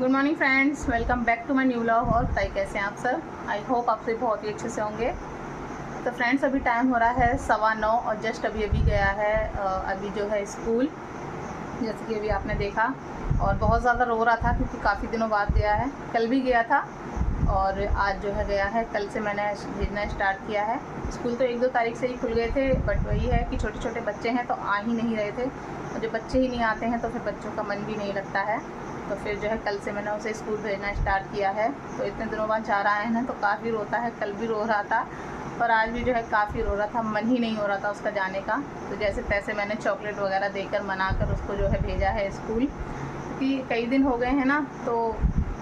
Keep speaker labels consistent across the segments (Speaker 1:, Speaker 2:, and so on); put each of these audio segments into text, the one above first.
Speaker 1: Good morning friends, welcome back to my new vlog. और बताइए कैसे हैं आप सब। आई होप आप सभी बहुत ही अच्छे से होंगे। तो फ्रेंड्स, अभी टाइम हो रहा है 9:15 और जस्ट अभी गया है अभी जो है स्कूल, जैसे कि अभी आपने देखा। और बहुत ज़्यादा रो रहा था क्योंकि काफ़ी दिनों बाद गया है। कल भी गया था और आज जो है गया है। कल से मैंने भेजना स्टार्ट किया है। स्कूल तो 1-2 तारीख से ही खुल गए थे, बट वही है कि छोटे छोटे बच्चे हैं तो आ ही नहीं रहे थे। और जब बच्चे ही नहीं आते हैं तो फिर बच्चों का मन भी नहीं लगता है। तो फिर जो है कल से मैंने उसे स्कूल भेजना स्टार्ट किया है। तो इतने दिनों बाद जा रहा है ना, तो काफ़ी रोता है। कल भी रो रहा था और आज भी जो है काफ़ी रो रहा था। मन ही नहीं हो रहा था उसका जाने का। तो जैसे तैसे मैंने चॉकलेट वगैरह देकर मनाकर उसको जो है भेजा है स्कूल, क्योंकि कई दिन हो गए हैं ना। तो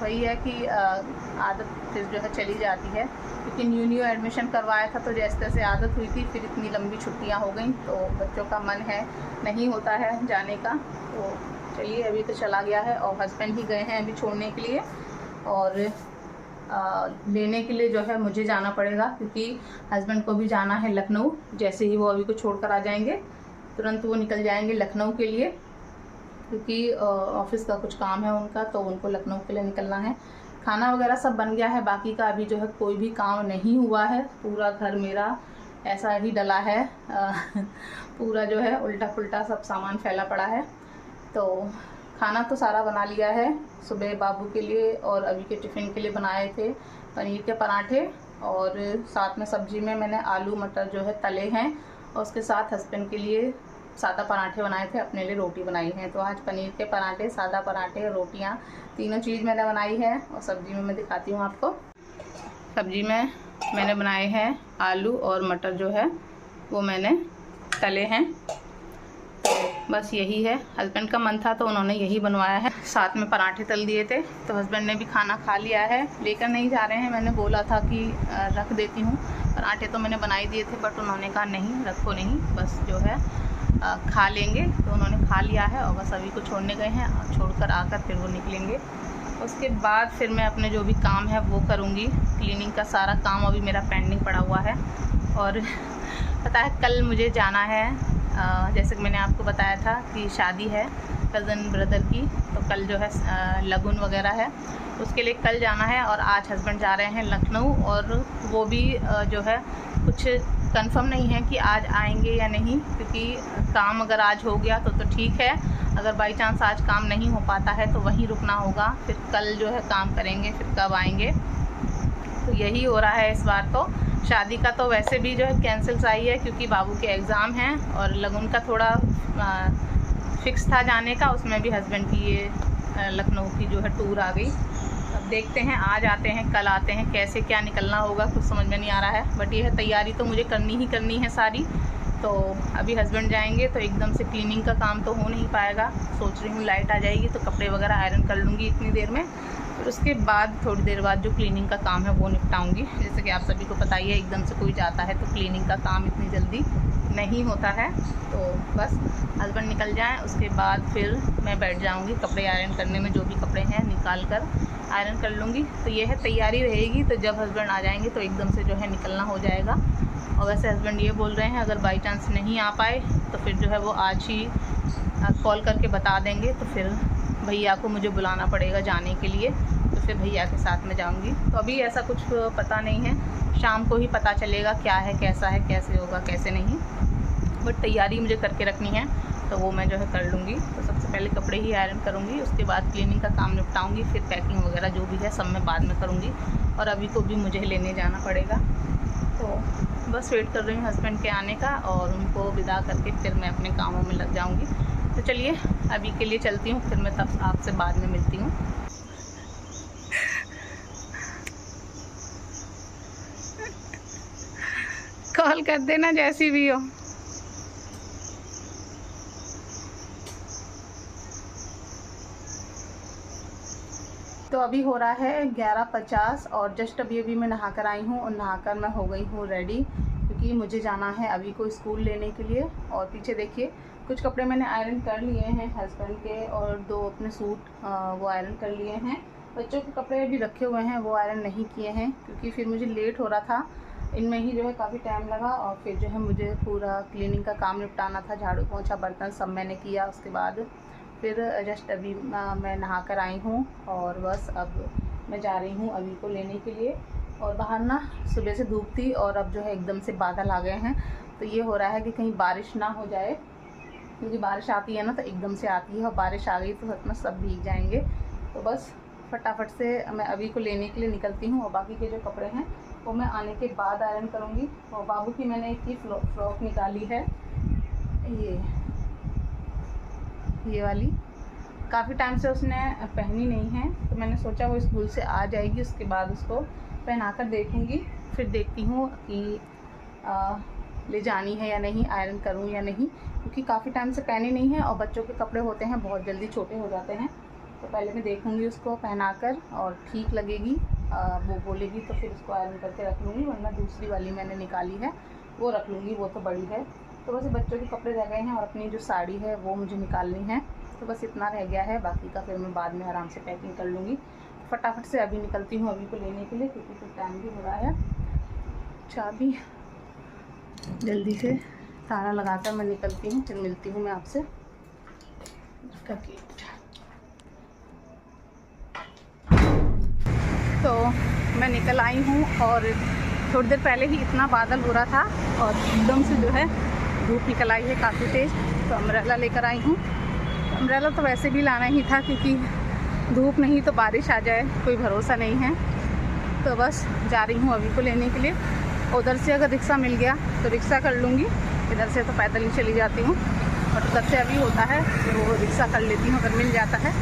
Speaker 1: वही है कि आदत फिर जो है चली जाती है, क्योंकि न्यू एडमिशन करवाया था तो जैसे तैसे आदत हुई थी। फिर इतनी लंबी छुट्टियां हो गई तो बच्चों का मन है नहीं होता है जाने का। तो चलिए, अभी तो चला गया है और हस्बैंड ही गए हैं अभी छोड़ने के लिए। और लेने के लिए जो है मुझे जाना पड़ेगा, क्योंकि हस्बैंड को भी जाना है लखनऊ। जैसे ही वो अभी को छोड़कर आ जाएंगे तुरंत वो निकल जाएंगे लखनऊ के लिए, क्योंकि ऑफिस का कुछ काम है उनका, तो उनको लखनऊ के लिए निकलना है। खाना वगैरह सब बन गया है, बाकी का अभी जो है कोई भी काम नहीं हुआ है। पूरा घर मेरा ऐसा ही डला है पूरा जो है उल्टा पुल्टा सब सामान फैला पड़ा है। तो खाना तो सारा बना लिया है। सुबह बाबू के लिए और अभी के टिफ़िन के लिए बनाए थे पनीर के पराठे, और साथ में सब्जी में मैंने आलू मटर जो है तले हैं, और उसके साथ हस्बैंड के लिए सादा पराठे बनाए थे, अपने लिए रोटी बनाई है। तो आज पनीर के पराठे, सादा पराठे, रोटियां, तीनों चीज़ मैंने बनाई है। और सब्जी में मैं दिखाती हूँ आपको। सब्जी में मैंने बनाए हैं आलू और मटर जो है वो मैंने तले हैं। बस यही है। हस्बैंड का मन था तो उन्होंने यही बनवाया है। साथ में पराठे तल दिए थे, तो हस्बैंड ने भी खाना खा लिया है। लेकर नहीं जा रहे हैं, मैंने बोला था कि रख देती हूँ। पराठे तो मैंने बनाई दिए थे, बट उन्होंने कहा नहीं, रखो नहीं, बस जो है खा लेंगे। तो उन्होंने खा लिया है और बस अभी को छोड़ने गए हैं। छोड़कर आकर फिर वो निकलेंगे। उसके बाद फिर मैं अपने जो भी काम है वो करूँगी। क्लीनिंग का सारा काम अभी मेरा पेंडिंग पड़ा हुआ है। और पता है कल मुझे जाना है, जैसे कि मैंने आपको बताया था कि शादी है कज़न ब्रदर की। तो कल जो है लगन वगैरह है, उसके लिए कल जाना है। और आज हस्बैंड जा रहे हैं लखनऊ, और वो भी जो है कुछ कंफर्म नहीं है कि आज आएंगे या नहीं, क्योंकि काम अगर आज हो गया तो ठीक है। अगर बाई चांस आज काम नहीं हो पाता है तो वहीं रुकना होगा। फिर कल जो है काम करेंगे, फिर कब आएंगे। तो यही हो रहा है इस बार। तो शादी का तो वैसे भी जो है कैंसिल सा ही है, क्योंकि बाबू के एग्ज़ाम हैं। और लगन का थोड़ा फिक्स था जाने का, उसमें भी हस्बैंड की ये लखनऊ की जो है टूर आ गई। अब देखते हैं, आज आते हैं कल आते हैं, कैसे क्या निकलना होगा कुछ समझ में नहीं आ रहा है। बट ये है, तैयारी तो मुझे करनी ही करनी है सारी। तो अभी हस्बैंड जाएंगे तो एकदम से क्लीनिंग का काम तो हो नहीं पाएगा। सोच रही हूँ लाइट आ जाएगी तो कपड़े वगैरह आयरन कर लूँगी इतनी देर में। फिर उसके बाद थोड़ी देर बाद जो क्लीनिंग का काम है वो निपटाऊंगी। जैसे कि आप सभी को पता ही है, एकदम से कोई जाता है तो क्लीनिंग का काम इतनी जल्दी नहीं होता है। तो बस हस्बैंड निकल जाएं, उसके बाद फिर मैं बैठ जाऊंगी कपड़े आयरन करने में। जो भी कपड़े हैं निकाल कर आयरन कर लूँगी। तो ये है, तैयारी रहेगी। तो जब हस्बैंड आ जाएंगे तो एकदम से जो है निकलना हो जाएगा। और वैसे हस्बैंड ये बोल रहे हैं, अगर बाई चांस नहीं आ पाए तो फिर जो है वो आज ही कॉल करके बता देंगे। तो फिर भैया को मुझे बुलाना पड़ेगा जाने के लिए, तो फिर भैया के साथ में जाऊंगी। तो अभी ऐसा कुछ पता नहीं है, शाम को ही पता चलेगा क्या है, कैसा है, कैसे होगा, कैसे नहीं। बट तैयारी मुझे करके रखनी है, तो वो मैं जो है कर लूँगी। तो सबसे पहले कपड़े ही आयरन करूँगी, उसके बाद क्लीनिंग का काम निपटाऊँगी। फिर पैकिंग वगैरह जो भी है सब मैं बाद में करूँगी। और अभी को भी मुझे लेने जाना पड़ेगा। तो बस वेट कर रही हूँ हस्बैंड के आने का, और उनको विदा करके फिर मैं अपने कामों में लग जाऊँगी। तो चलिए अभी के लिए चलती हूँ, फिर मैं तब आपसे बाद में मिलती हूँ। कॉल कर देना जैसी भी हो। तो अभी हो रहा है 11:50 और जस्ट अभी मैं नहा कर आई हूँ, और नहाकर मैं हो गई हूँ रेडी, क्योंकि मुझे जाना है अभी को स्कूल लेने के लिए। और पीछे देखिए, कुछ कपड़े मैंने आयरन कर लिए हैं हस्बैंड के, और 2 अपने सूट वो आयरन कर लिए हैं। बच्चों के कपड़े भी रखे हुए हैं, वो आयरन नहीं किए हैं, क्योंकि फिर मुझे लेट हो रहा था। इनमें ही जो है काफ़ी टाइम लगा। और फिर जो है मुझे पूरा क्लीनिंग का काम निपटाना था, झाड़ू पोंछा बर्तन सब मैंने किया। उसके बाद फिर जस्ट अभी मैं नहा कर आई हूँ और बस अब मैं जा रही हूँ अभी को लेने के लिए। और बाहर ना सुबह से धूप थी और अब जो है एकदम से बादल आ गए हैं, तो ये हो रहा है कि कहीं बारिश ना हो जाए, क्योंकि बारिश आती है ना तो एकदम से आती है और बारिश आ गई तो सच में सब भीग जाएंगे। तो बस फटाफट से मैं अभी को लेने के लिए निकलती हूँ और बाकी के जो कपड़े हैं वो मैं आने के बाद आयरन करूँगी। और बाबू की मैंने एक ही फ्रॉक निकाली है, ये वाली, काफ़ी टाइम से उसने पहनी नहीं है, तो मैंने सोचा वो स्कूल से आ जाएगी उसके बाद उसको पहना कर देखूँगी, फिर देखती हूँ कि ले जानी है या नहीं, आयरन करूँ या नहीं, क्योंकि काफ़ी टाइम से पहने नहीं है और बच्चों के कपड़े होते हैं बहुत जल्दी छोटे हो जाते हैं। तो पहले मैं देखूँगी उसको पहना कर, और ठीक लगेगी वो बोलेगी तो फिर उसको आयरन करके रख लूँगी, वरना दूसरी वाली मैंने निकाली है वो रख लूँगी, वो तो बड़ी है। तो बस बच्चों के कपड़े रह गए हैं और अपनी जो साड़ी है वो मुझे निकालनी है, तो बस इतना रह गया है, बाकी का फिर मैं बाद में आराम से पैकिंग कर लूँगी। फटाफट से अभी निकलती हूँ अभी को लेने के लिए, क्योंकि फिर टाइम भी हो रहा है। चाबी जल्दी से ताला लगाकर मैं निकलती हूँ, फिर मिलती हूँ मैं आपसे। इसका गेट तो मैं निकल आई हूँ और थोड़ी देर पहले ही इतना बादल हो रहा था और एकदम से जो है धूप निकल आई है काफ़ी तेज़, तो अम्ब्रेला लेकर आई हूँ। अम्ब्रेला तो वैसे भी लाना ही था, क्योंकि धूप नहीं तो बारिश आ जाए कोई भरोसा नहीं है। तो बस जा रही हूँ अभी को लेने के लिए। उधर से अगर रिक्शा मिल गया तो रिक्शा कर लूँगी, इधर से तो पैदल ही चली जाती हूँ, और उधर से अभी होता है तो वो रिक्शा कर लेती हूँ अगर मिल जाता है,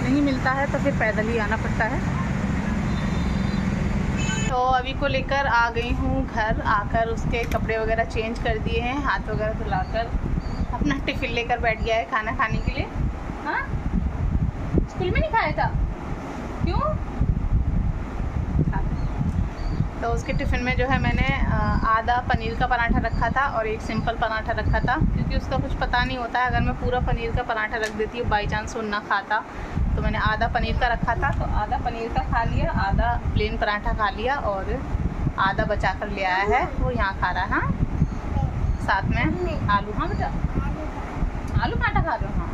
Speaker 1: नहीं मिलता है तो फिर पैदल ही आना पड़ता है। तो अभी को लेकर आ गई हूँ घर, आकर उसके कपड़े वगैरह चेंज कर दिए हैं, हाथ वगैरह धुलाकर अपना टिफ़िन लेकर बैठ गया है खाना खाने के लिए। हाँ, स्कूल में नहीं खाया था, क्यों? तो उसके टिफ़िन में जो है मैंने आधा पनीर का पराठा रखा था और एक सिंपल पराठा रखा था, क्योंकि उसका कुछ पता नहीं होता है, अगर मैं पूरा पनीर का पराठा रख देती हूँ बाई चांस वो ना खाता, तो मैंने आधा पनीर का रखा था, तो आधा पनीर का खा लिया, आधा प्लेन पराठा खा लिया और आधा बचा कर ले आया है, वो यहाँ खा रहा है। हाँ, साथ में आलू, हाँ बेटा आलू पराठा खा रहे हो? हाँ,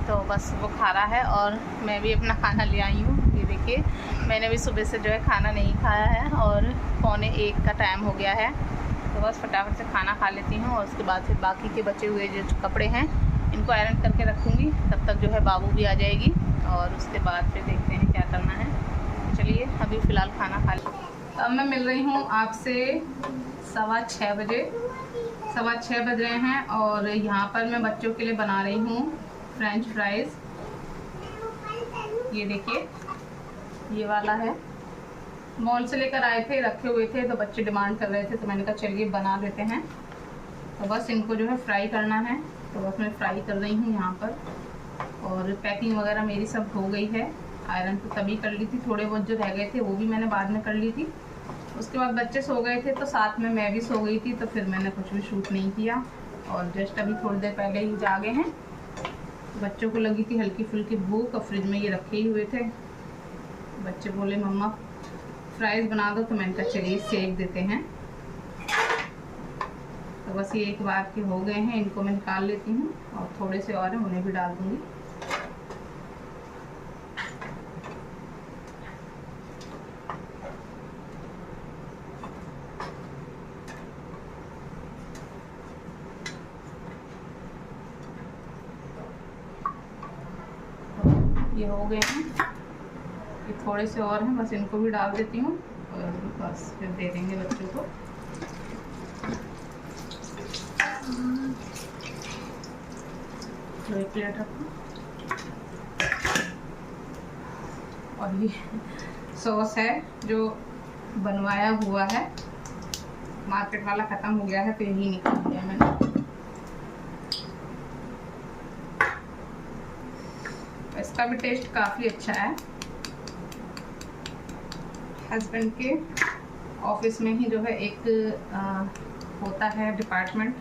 Speaker 1: तो बस वो खा रहा है और मैं भी अपना खाना ले आई हूँ। ये देखिए, मैंने भी सुबह से जो है खाना नहीं खाया है और 12:45 का टाइम हो गया है, तो बस फटाफट से खाना खा लेती हूँ और उसके बाद फिर बाकी के बचे हुए जो कपड़े हैं इनको आयरन करके रखूँगी, तब तक जो है बाबू भी आ जाएगी और उसके बाद फिर देखते हैं क्या करना है। चलिए अभी फ़िलहाल खाना खा लें। अब मैं मिल रही हूँ आपसे 6:15 बजे, 6:15 बज रहे हैं और यहाँ पर मैं बच्चों के लिए बना रही हूँ फ्रेंच फ्राइज़। ये देखिए, ये वाला है, मॉल से लेकर आए थे, रखे हुए थे, तो बच्चे डिमांड कर रहे थे, तो मैंने कहा चलिए बना देते हैं। तो बस इनको जो है फ्राई करना है, तो बस मैं फ्राई कर रही हूँ यहाँ पर। और पैकिंग वगैरह मेरी सब हो गई है, आयरन तो तभी कर ली थी, थोड़े बहुत जो रह गए थे वो भी मैंने बाद में कर ली थी। उसके बाद बच्चे सो गए थे तो साथ में मैं भी सो गई थी, तो फिर मैंने कुछ भी शूट नहीं किया और जस्ट अभी थोड़ी देर पहले ही जागे हैं। बच्चों को लगी थी हल्की फुल्की भूख और फ्रिज में ये रखे ही हुए थे। बच्चे बोले मम्मा फ्राइज़ बना दो, तो मैंने कहा चलिए सेक देते हैं। तो बस ये एक बार के हो गए हैं, इनको मैं निकाल लेती हूँ और थोड़े से और हैं उन्हें भी डाल दूँगी। ये हो गए हैं, ये थोड़े से और हैं, बस इनको भी डाल देती हूँ और बस फिर दे देंगे बच्चों को। तो एक प्लेट रखो और ये सॉस है जो बनवाया हुआ है, मार्केट वाला ख़त्म हो गया है तो यही निकाल दिया मैंने। इसका भी टेस्ट काफ़ी अच्छा है। हस्बैंड के ऑफिस में ही जो है एक होता है डिपार्टमेंट,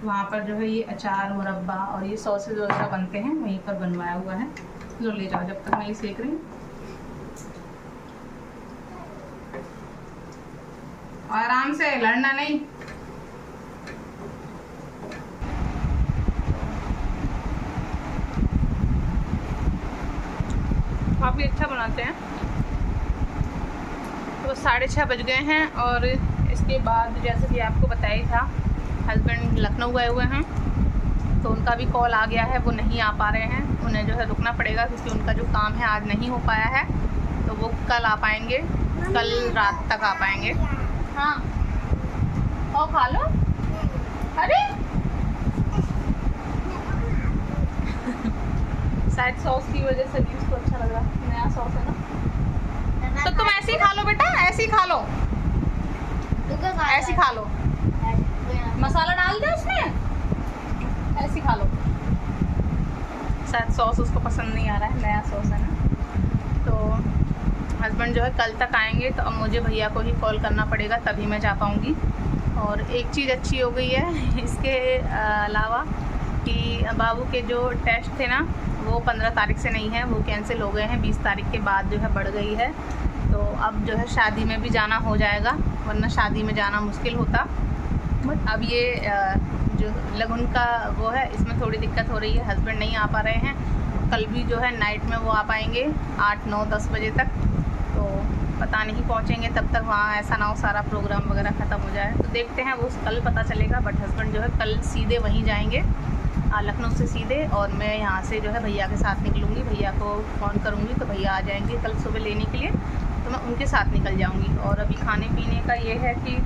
Speaker 1: वहाँ पर जो है ये अचार, मुरब्बा और ये सॉसेज वगैरह बनते हैं, वहीं पर बनवाया हुआ है। लो ले जाओ, जब तक मैं ये सेक रही हूँ। आराम से, लड़ना नहीं। काफ़ी अच्छा बनाते हैं। तो 6:30 बज गए हैं और इसके बाद जैसे कि आपको बताया था हस्बैंड लखनऊ गए हुए हैं, तो उनका भी कॉल आ गया है, वो नहीं आ पा रहे हैं। उन्हें जो है रुकना पड़ेगा क्योंकि उनका जो काम है आज नहीं हो पाया है, तो वो कल आ पाएंगे, कल रात तक आ पाएंगे। हाँ और खा लो। अरे शायद सॉस की वजह से भी उसको अच्छा लग रहा है, नया सॉस है ना। तो तुम ऐसे ही खा लो बेटा, ऐसे ही खा लो, ऐसे ही खा लो, मसाला डाल दे उसमें, ऐसे ही खा लो। शायद सॉस उसको पसंद नहीं आ रहा है, नया सॉस है ना। तो हस्बैंड जो है कल तक आएंगे, तो अब मुझे भैया को ही कॉल करना पड़ेगा तभी मैं जा पाऊँगी। और एक चीज़ अच्छी हो गई है इसके अलावा कि बाबू के जो टेस्ट थे ना वो 15 तारीख से नहीं है, वो कैंसिल हो गए हैं, 20 तारीख के बाद जो है बढ़ गई है। तो अब जो है शादी में भी जाना हो जाएगा, वरना शादी में जाना मुश्किल होता। बट अब ये जो लगन का वो है इसमें थोड़ी दिक्कत हो रही है, हस्बैंड नहीं आ पा रहे हैं। कल भी जो है नाइट में वो आ पाएंगे 8, 9, 10 बजे तक, तो पता नहीं पहुँचेंगे तब तक वहाँ, ऐसा ना हो सारा प्रोग्राम वगैरह ख़त्म हो जाए। तो देखते हैं, वो कल पता चलेगा। बट हस्बैंड जो है कल सीधे वहीं जाएंगे, लखनऊ से सीधे, और मैं यहाँ से जो है भैया के साथ निकलूँगी। भैया को फ़ोन करूँगी तो भैया आ जाएंगे कल सुबह लेने के लिए, तो मैं उनके साथ निकल जाऊँगी। और अभी खाने पीने का ये है कि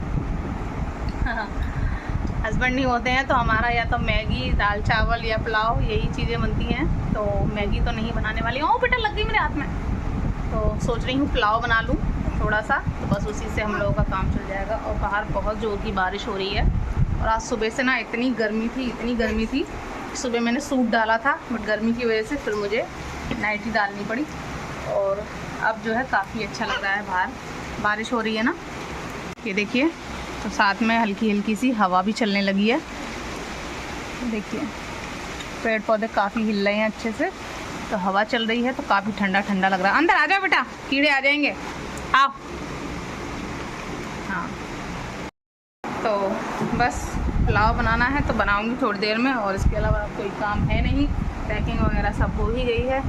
Speaker 1: हस्बैंड नहीं होते हैं तो हमारा या तो मैगी, दाल चावल या पुलाव, यही चीज़ें बनती हैं। तो मैगी तो नहीं बनाने वाली हूँ। बेटा लग गई मेरे हाथ में, तो सोच रही हूँ पुलाव बना लूँ थोड़ा सा, तो बस उसी से हम लोगों का काम चल जाएगा। और बाहर बहुत ज़ोर की बारिश हो रही है, और आज सुबह से ना इतनी गर्मी थी। सुबह मैंने सूट डाला था, बट गर्मी की वजह से फिर मुझे नाइटी डालनी पड़ी। और अब जो है काफ़ी अच्छा लग रहा है, बाहर बारिश हो रही है ना, ये देखिए। तो साथ में हल्की हल्की सी हवा भी चलने लगी है, देखिए पेड़ पौधे काफ़ी हिल रहे हैं अच्छे से, तो हवा चल रही है, तो काफ़ी ठंडा ठंडा लग रहा है। अंदर आ जाओ बेटा, कीड़े आ जाएंगे, आओ। हाँ तो बस पुलाव बनाना है तो बनाऊंगी थोड़ी देर में, और इसके अलावा कोई काम है नहीं, पैकिंग वगैरह सब हो ही गई है।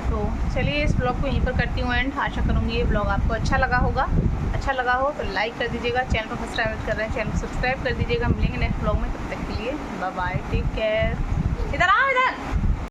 Speaker 1: तो चलिए इस ब्लॉग को यहीं पर करती हूँ एंड। आशा करूँगी ये ब्लॉग आपको अच्छा लगा होगा। अच्छा लगा हो तो लाइक कर दीजिएगा, चैनल को फर्स्ट टाइम कर रहे हैं चैनल को सब्सक्राइब कर दीजिएगा। मिलेंगे नेक्स्ट ब्लॉग में, तब तक के लिए बाय बाय, टेक केयर।